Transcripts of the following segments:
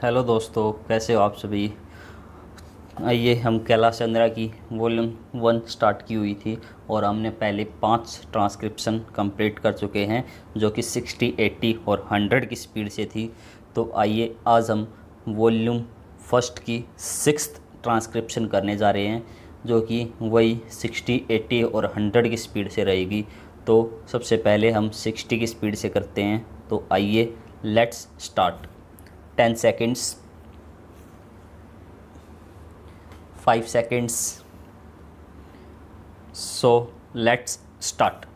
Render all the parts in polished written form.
Hello दोस्तों, कैसे हो आप सभी। आइए, हम कैलाश चंद्रा की वॉल्यूम 1 स्टार्ट की हुई थी और हमने पहले 5 ट्रांसक्रिप्शन कंप्लीट कर चुके हैं जो कि 60, 80 और 100 की स्पीड से थी। तो आइए आज हम वॉल्यूम फर्स्ट की 6th ट्रांसक्रिप्शन करने जा रहे हैं जो कि वही 60, 80 और 100 की स्पीड से रहेगी। तो सबसे पहले हम 60 की स्पीड से करते हैं। तो आइए, let's start. 10 seconds, 5 seconds. So let's start.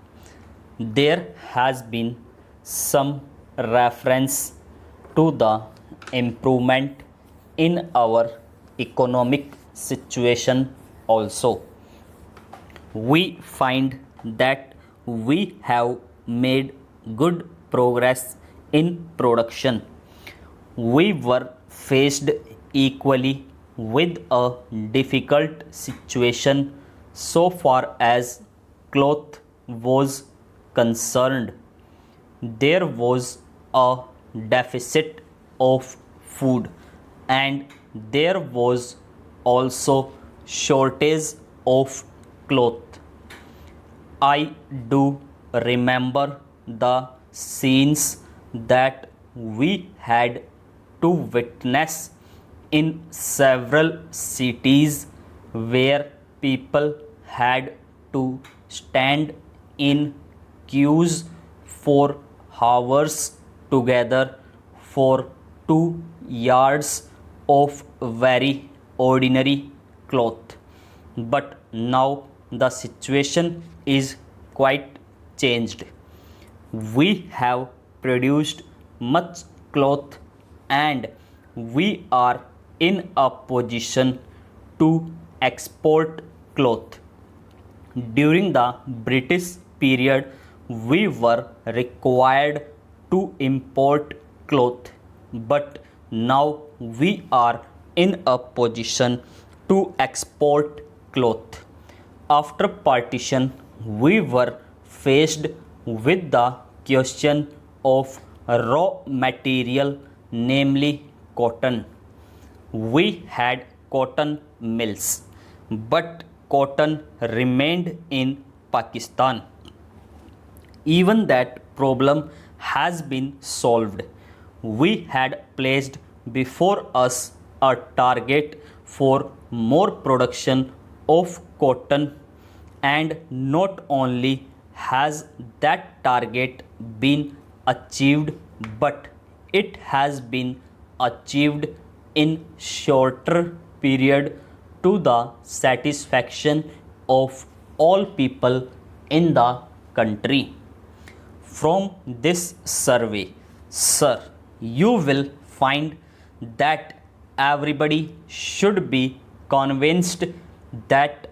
There has been some reference to the improvement in our economic situation also. We find that we have made good progress in production. We were faced equally with a difficult situation so far as cloth was concerned. There was a deficit of food and there was also shortage of cloth. I do remember the scenes that we had to witness in several cities where people had to stand in queues for hours together for 2 yards of very ordinary cloth. But now the situation is quite changed. We have produced much cloth and we are in a position to export cloth. During the British period, we were required to import cloth, but now we are in a position to export cloth. After partition, we were faced with the question of raw material, namely cotton. We had cotton mills, but cotton remained in Pakistan. Even that problem has been solved. We had placed before us a target for more production of cotton, and not only has that target been achieved, but it has been achieved in shorter period to the satisfaction of all people in the country. From this survey, sir, you will find that everybody should be convinced that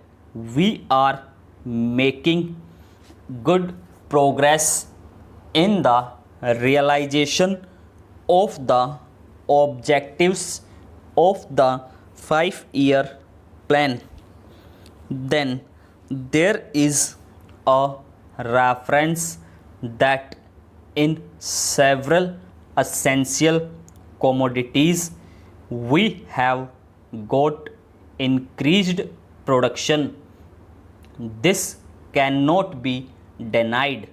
we are making good progress in the realization of the objectives of the 5-year plan. Then there is a reference that in several essential commodities we have got increased production. This cannot be denied.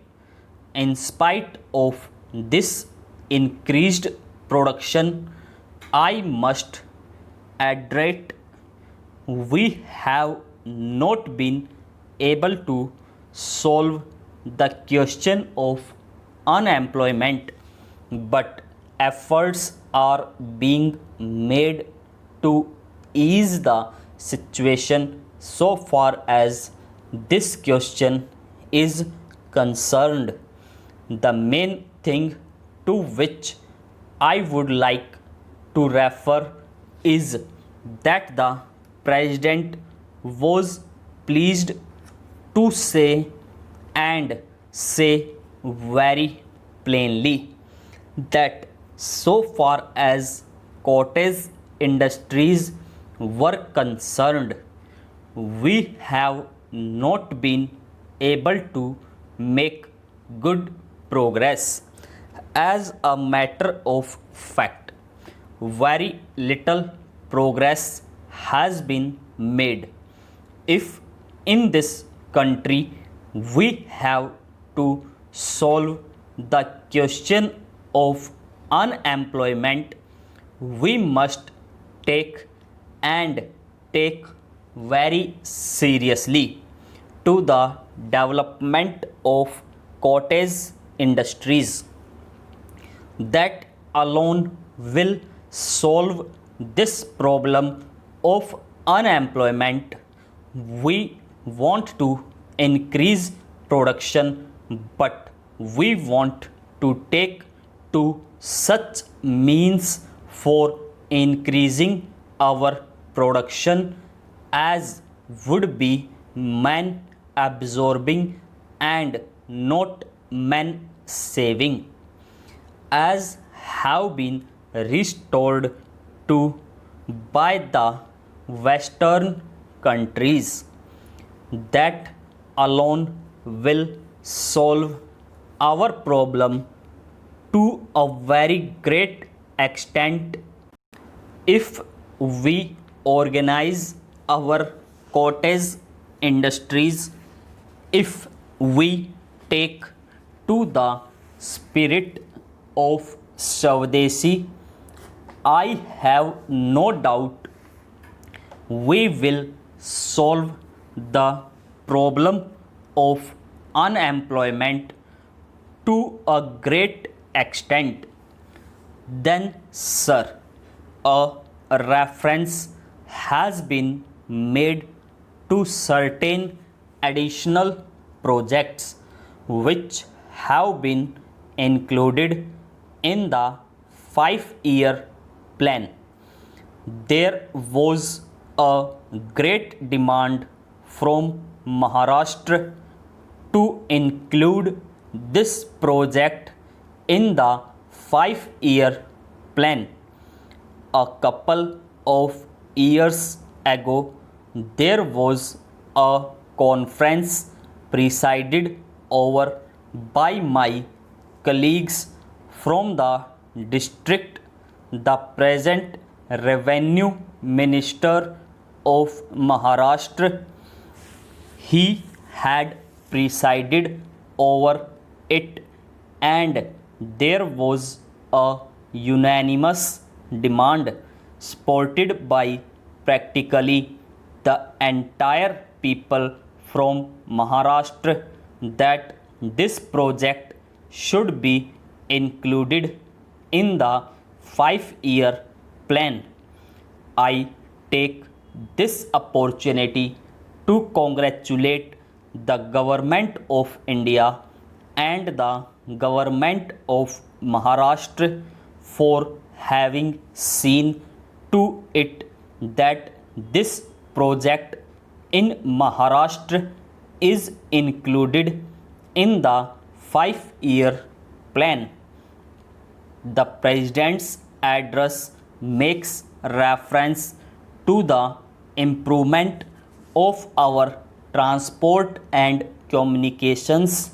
In spite of this increased production, I must admit we have not been able to solve the question of unemployment, but efforts are being made to ease the situation so far as this question is concerned. The main thing to which I would like to refer is that the president was pleased to say and say very plainly that so far as cottage industries were concerned, we have not been able to make good progress. As a matter of fact, very little progress has been made. If in this country we have to solve the question of unemployment, we must take and take very seriously to the development of cottage industries. That alone will solve this problem of unemployment. We want to increase production, but we want to take to such means for increasing our production as would be man absorbing and not man saving, as have been restored to by the Western countries. That alone will solve our problem to a very great extent. If we organize our cottage industries, if we take to the spirit of Swadeshi, I have no doubt we will solve the problem of unemployment to a great extent. Then, sir, a reference has been made to certain additional projects which have been included in the 5-year plan. There was a great demand from Maharashtra to include this project in the 5-year plan. A couple of years ago, there was a conference presided over by my colleagues from the district. The present revenue minister of Maharashtra, he had presided over it, and there was a unanimous demand supported by practically the entire people from Maharashtra that this project should be included in the 5-year plan. I take this opportunity to congratulate the government of India and the government of Maharashtra for having seen to it that this project in Maharashtra is included in the 5-year plan. The President's address makes reference to the improvement of our transport and communications.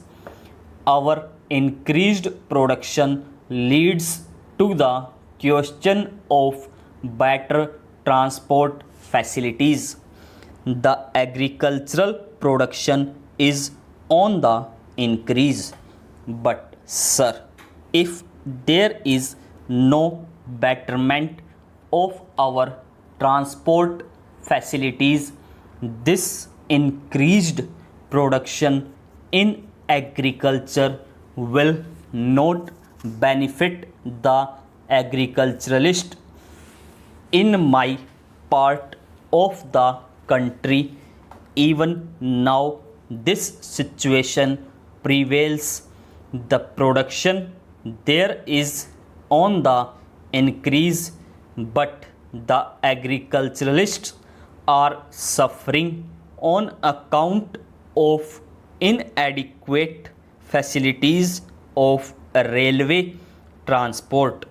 Our increased production leads to the question of better transport facilities. The agricultural production is on the increase. But, sir, if there is no betterment of our transport facilities, this increased production in agriculture will not benefit the agriculturalist. In my part of the country, even now this situation prevails. The production there is on the increase, but the agriculturalists are suffering on account of inadequate facilities of railway transport.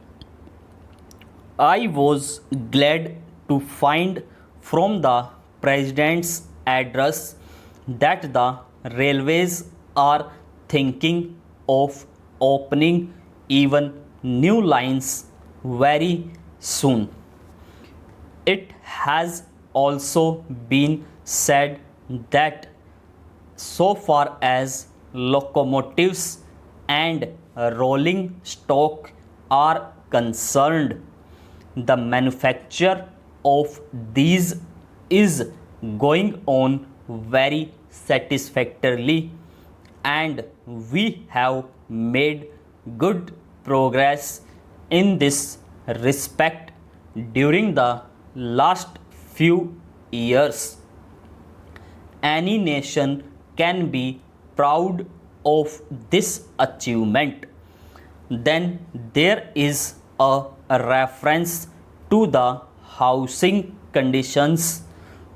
I was glad to find from the President's address that the railways are thinking of opening even new lines very soon. It has also been said that so far as locomotives and rolling stock are concerned, the manufacture of these is going on very satisfactorily, and we have made good progress in this respect during the last few years. Any nation can be proud of this achievement. Then there is a reference to the housing conditions.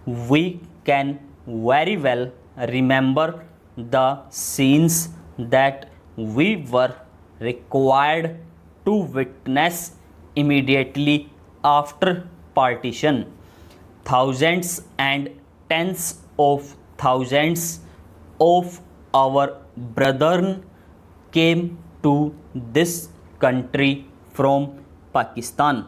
We can very well remember the scenes that we were required to witness immediately after partition. Thousands and tens of thousands of our brethren came to this country from Pakistan.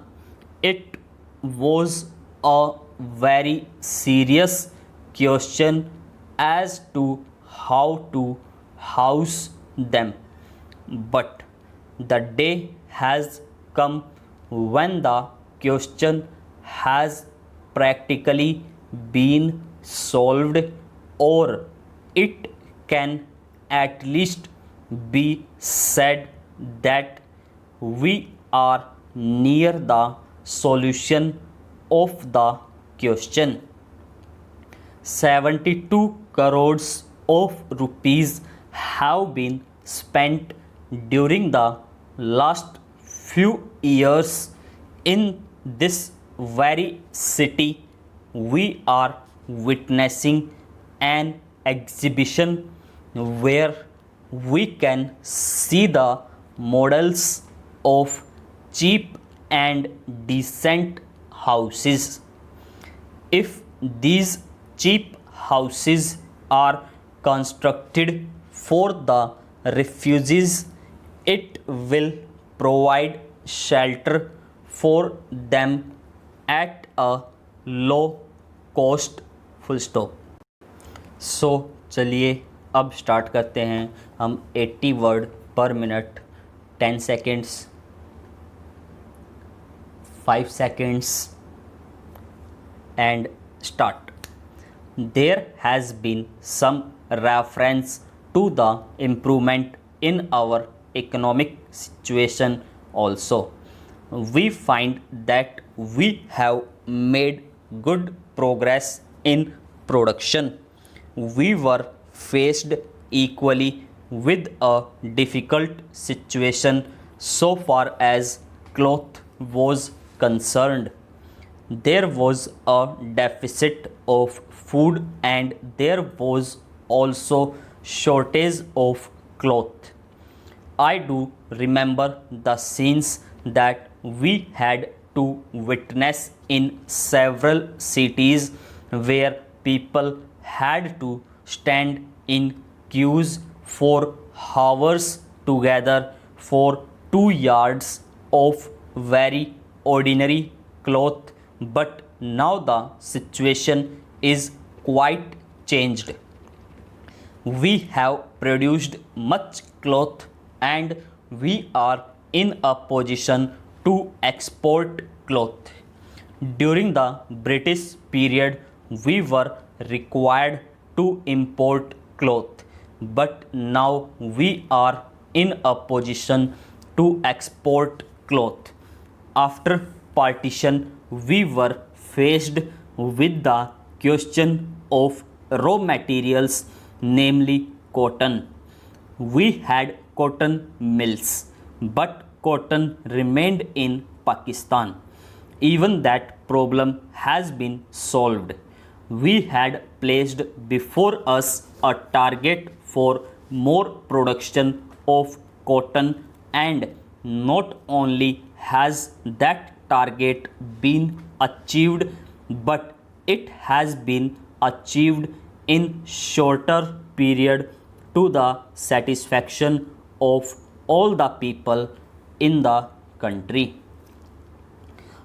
It was a very serious question as to how to house them. But the day has come when the question has practically been solved, or it can at least be said that we are near the solution of the question. 72 crores of rupees have been spent during the last few years in this very city. We are witnessing an exhibition where we can see the models of cheap and decent houses. If these cheap houses are constructed for the refugees, it will provide shelter for them at a low cost. Full stop. So चलिए अब start करते हैं हम 80 word per minute, 10 seconds, 5 seconds, and start. There has been some reference to the improvement in our economic situation also. We find that we have made good progress in production. We were faced equally with a difficult situation so far as cloth was concerned. There was a deficit of food and there was also shortage of cloth. I do remember the scenes that we had to witness in several cities where people had to stand in queues for hours together for 2 yards of very ordinary cloth, but now the situation is quite changed. We have produced much cloth and we are in a position to export cloth. During the British period, we were required to import cloth, but now we are in a position to export cloth. After partition, we were faced with the question of raw materials, namely cotton. We had cotton mills, but cotton remained in Pakistan. Even that problem has been solved. We had placed before us a target for more production of cotton, and not only has that target been achieved, but it has been achieved in shorter period to the satisfaction of all the people in the country.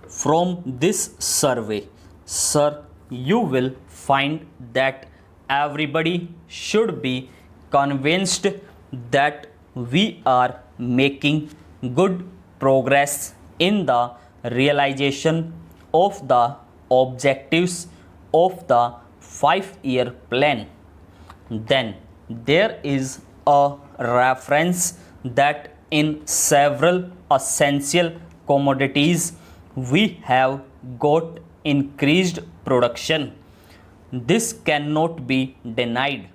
From this survey, sir, you will find that everybody should be convinced that we are making good progress in the realization of the objectives of the 5-year plan. Then there is a reference that in several essential commodities we have got increased production. This cannot be denied.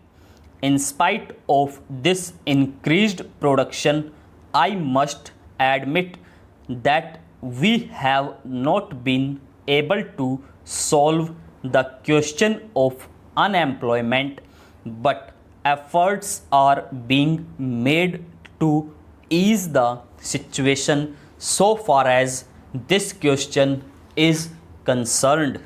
In spite of this increased production, I must admit that we have not been able to solve the question of unemployment, but efforts are being made to ease the situation so far as this question is concerned.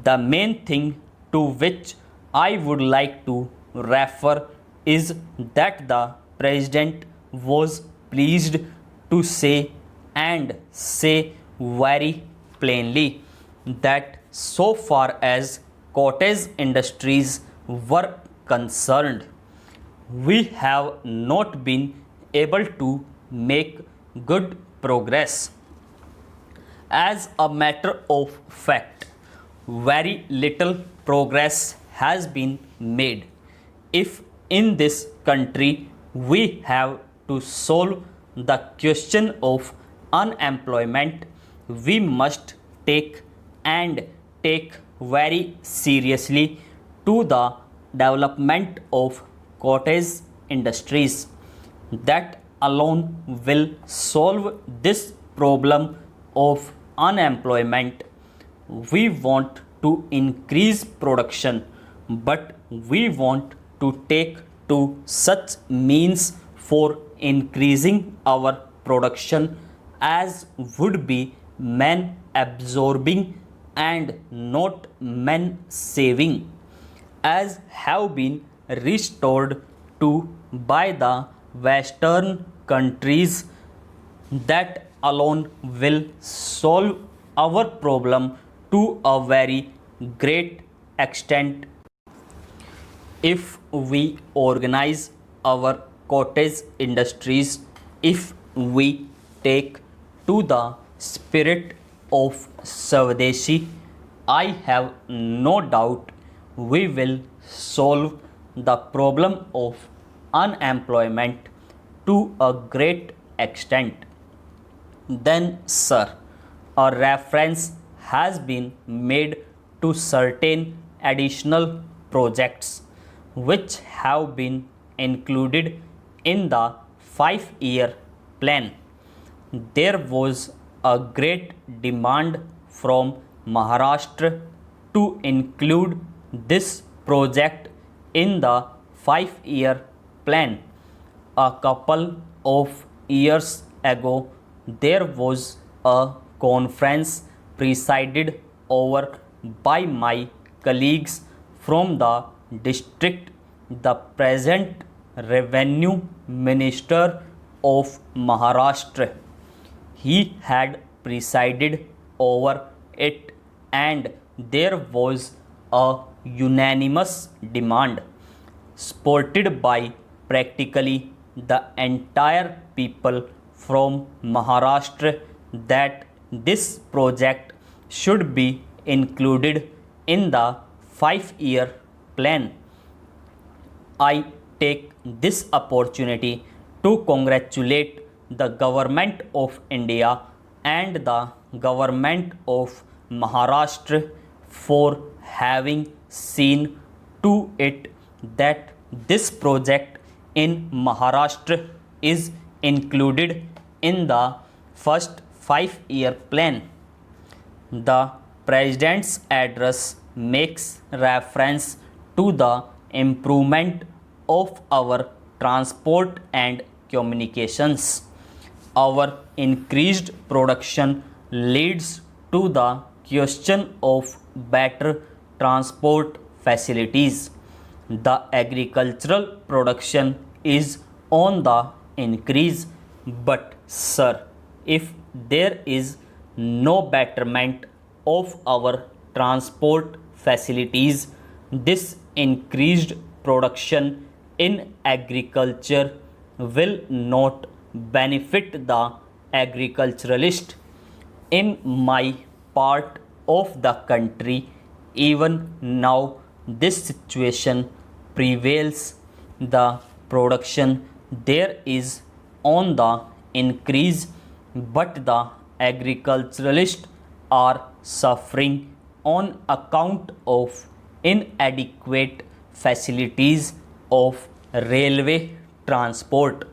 The main thing to which I would like to refer is that the President was pleased to say and say very plainly that so far as cottage industries were concerned, we have not been able to make good progress. As a matter of fact, very little progress has been made. If in this country we have to solve the question of unemployment, we must take very seriously to the development of cottage industries. That alone will solve this problem of unemployment. We want to increase production, but we want to take to such means for increasing our production as would be man absorbing and not man saving, as have been restored to by the Western countries. That alone will solve our problem to a very great extent. If we organize our cottage industries, if we take to the spirit of Swadeshi, I have no doubt we will solve the problem of unemployment to a great extent. Then, sir, a reference has been made to certain additional projects which have been included in the 5-year plan. There was a great demand from Maharashtra to include this project in the 5-year plan. A couple of years ago, there was a conference presided over by my colleagues from the district. The present revenue minister of Maharashtra, he had presided over it, and there was a unanimous demand supported by practically the entire people from Maharashtra that this project should be included in the 5-year plan. I take this opportunity to congratulate the government of India and the government of Maharashtra for having seen to it that this project in Maharashtra is included in the first 5-year plan. The President's address makes reference to the improvement of our transport and communications. Our increased production leads to the question of better transport facilities. The agricultural production is on the increase, but sir, if there is no betterment of our transport facilities. This increased production in agriculture will not benefit the agriculturalist. In my part of the country, even now this situation prevails. The production there is on the increase, but the agriculturalists are suffering on account of inadequate facilities of railway transport.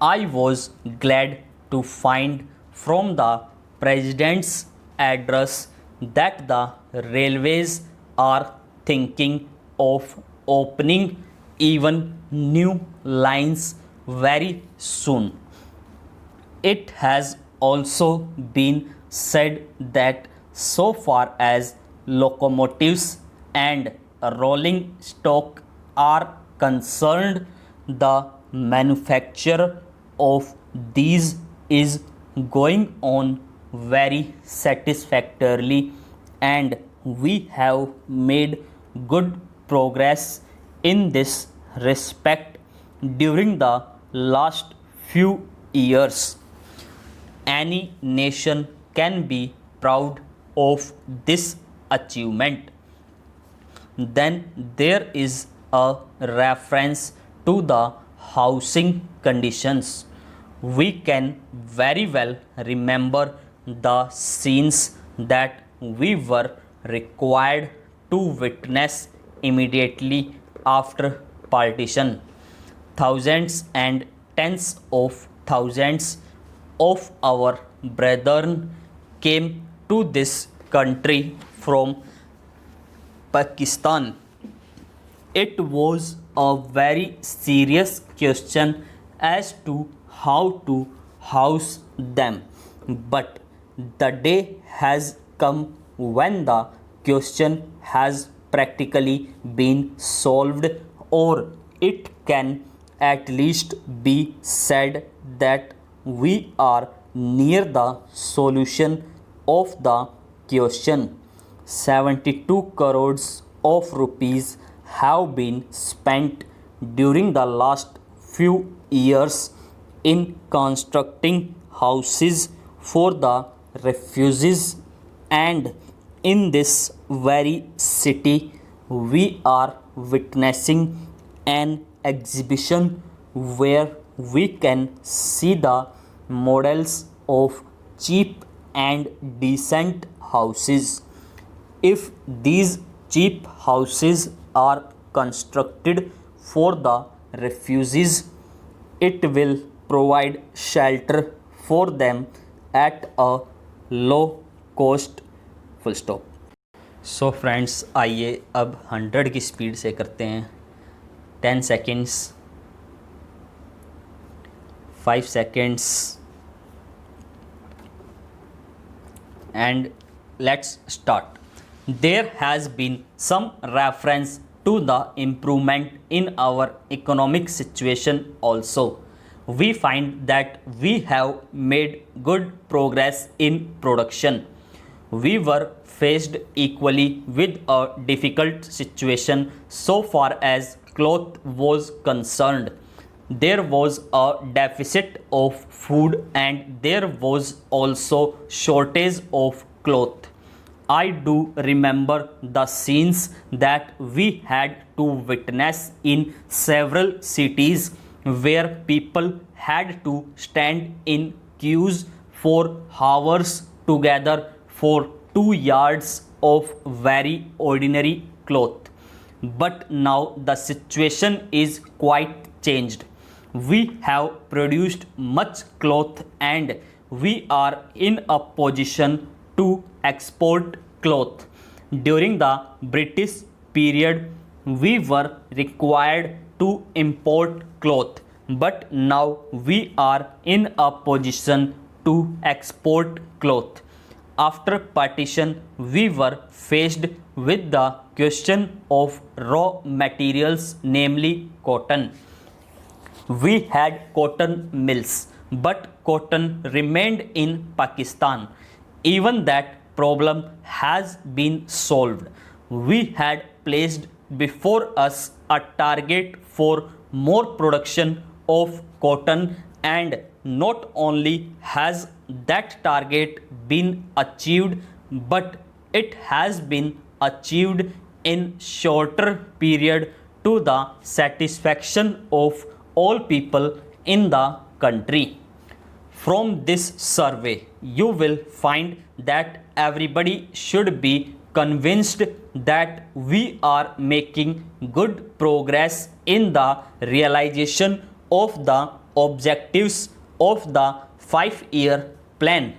I was glad to find from the President's address that the railways are thinking of opening even new lines very soon. It has also been said that so far as locomotives and rolling stock are concerned, the manufacture of these is going on very satisfactorily, and we have made good progress in this respect during the last few years. Any nation can be proud of this achievement. Then there is a reference to the housing conditions. We can very well remember the scenes that we were required to witness immediately after partition. Thousands and tens of thousands of our brethren came to this country from Pakistan. It was a very serious question as to how to house them, but the day has come when the question has practically been solved, or it can at least be said that we are near the solution of the question. 72 crores of rupees have been spent during the last few years in constructing houses for the refugees, and in this very city we are witnessing an exhibition where we can see the models of cheap and decent houses. If these cheap houses are constructed for the refugees, it will provide shelter for them at a low cost. Full stop. So friends, आइए अब 100 की speed से करते हैं. 10 seconds, 5 seconds, and let's start. There has been some reference to the improvement in our economic situation also. We find that we have made good progress in production. We were faced equally with a difficult situation so far as cloth was concerned. There was a deficit of food and there was also shortage of cloth. I do remember the scenes that we had to witness in several cities where people had to stand in queues for hours together for 2 yards of very ordinary cloth. But now the situation is quite changed. We have produced much cloth and we are in a position to export cloth. During the British period, we were required to import cloth, but now we are in a position to export cloth. After partition, we were faced with the question of raw materials, namely cotton. We had cotton mills, but cotton remained in Pakistan. even that problem has been solved. We had placed before us a target for more production of cotton, and not only has that target been achieved, but it has been achieved in shorter period to the satisfaction of all people in the country. From this survey, you will find that everybody should be convinced that we are making good progress in the realization of the objectives of the 5-year plan.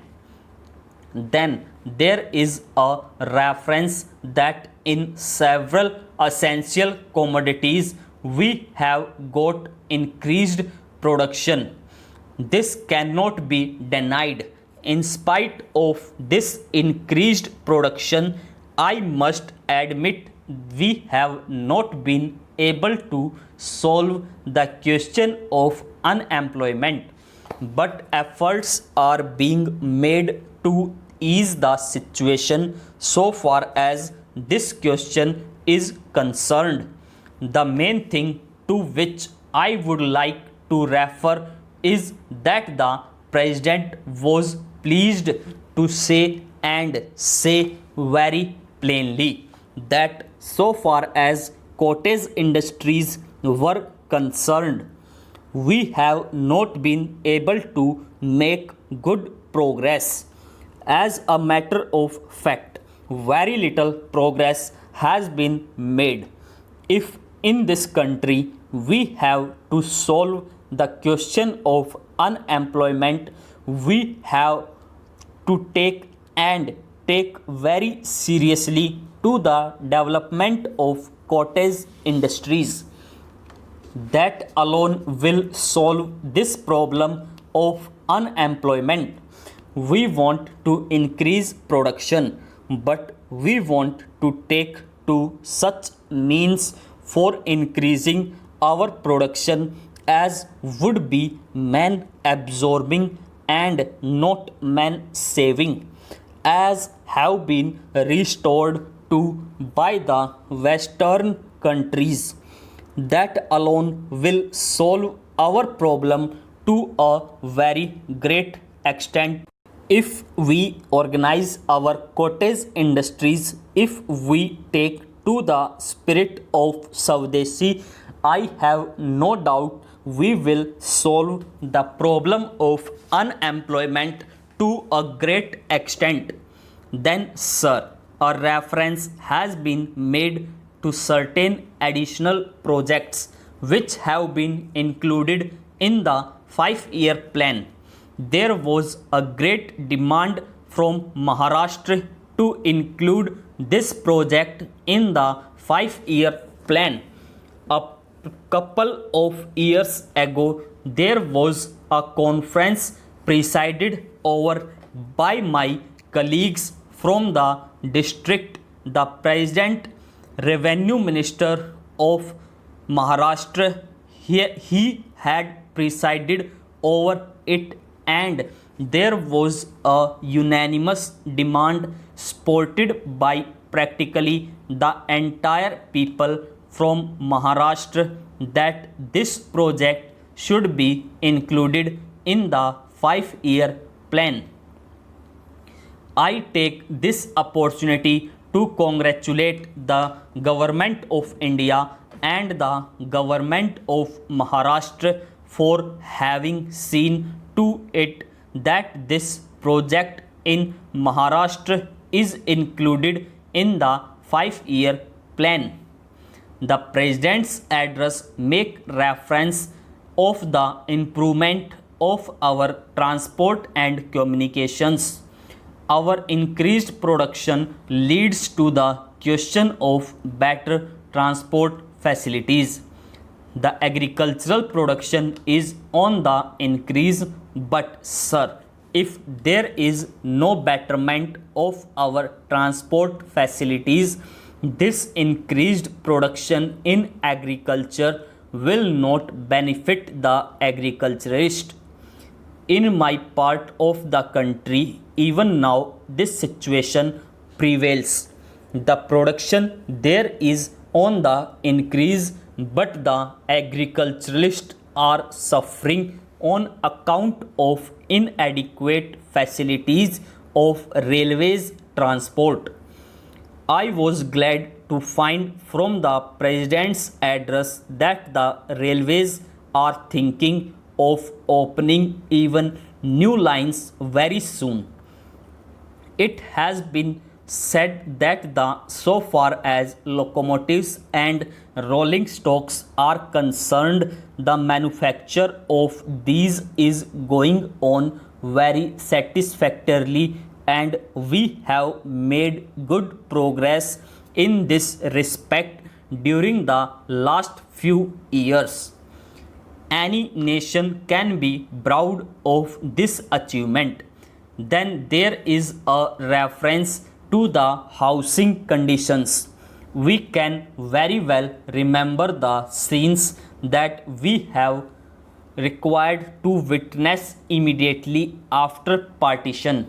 Then there is a reference that in several essential commodities we have got increased production. This cannot be denied. In spite of this increased production, I must admit we have not been able to solve the question of unemployment, but efforts are being made to ease the situation so far as this question is concerned. The main thing to which I would like to refer is that the President was pleased to say, and say very plainly, that so far as cottage industries were concerned, we have not been able to make good progress. As a matter of fact, very little progress has been made. If in this country we have to solve the question of unemployment, we have to take very seriously to the development of cottage industries. That alone will solve this problem of unemployment. We want to increase production, but we want to take to such means for increasing our production as would be man absorbing and not man saving, as have been restored to by the Western countries. That alone will solve our problem to a very great extent. If we organize our cottage industries, if we take to the spirit of Swadeshi, I have no doubt we will solve the problem of unemployment to a great extent. Then, sir, a reference has been made to certain additional projects which have been included in the 5-year plan. There was a great demand from Maharashtra to include this project in the 5-year plan. A couple of years ago, there was a conference presided over by my colleagues from the district. The President, Revenue Minister of Maharashtra, he had presided over it, and there was a unanimous demand supported by practically the entire people from Maharashtra that this project should be included in the 5-year plan. I take this opportunity to congratulate the Government of India and the Government of Maharashtra for having seen to it that this project in Maharashtra is included in the 5-year plan. The President's address make reference of the improvement of our transport and communications. Our increased production leads to the question of better transport facilities. The agricultural production is on the increase, but sir, if there is no betterment of our transport facilities, this increased production in agriculture will not benefit the agriculturist. In my part of the country, even now, this situation prevails. The production there is on the increase, but the agriculturalists are suffering on account of inadequate facilities of railways transport. I was glad to find from the President's address that the railways are thinking of opening even new lines very soon. It has been said that so far as locomotives and rolling stocks are concerned, the manufacture of these is going on very satisfactorily, and we have made good progress in this respect during the last few years. Any nation can be proud of this achievement. Then there is a reference to the housing conditions. We can very well remember the scenes that we have required to witness immediately after partition.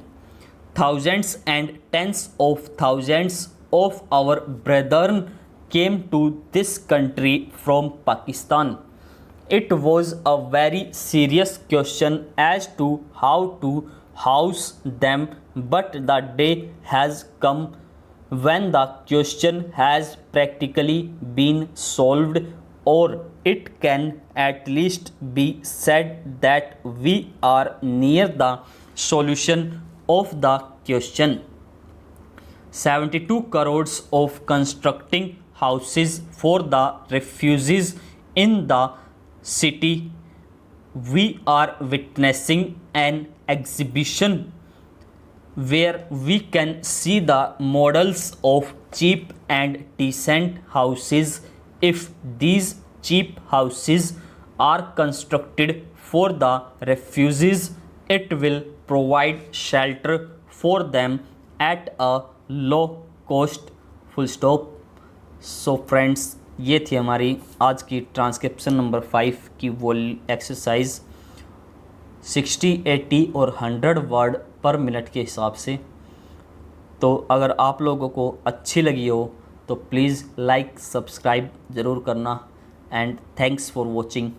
Thousands and tens of thousands of our brethren came to this country from Pakistan. It was a very serious question as to how to house them, but the day has come when the question has practically been solved, or it can at least be said that we are near the solution of the question. 72 crores of constructing houses for the refugees in the city. We are witnessing an exhibition where we can see the models of cheap and decent houses. If these cheap houses are constructed for the refugees, it will provide shelter for them at a low cost. Full stop. So friends, ये थी हमारी आज की transcription number 5 की वोल exercise 60, 80 और 100 word per minute के हिसाब से. तो अगर आप लोगों को अच्छी लगी हो तो प्लीज़ लाइक सब्सक्राइब ज़रूर करना. And thanks for watching.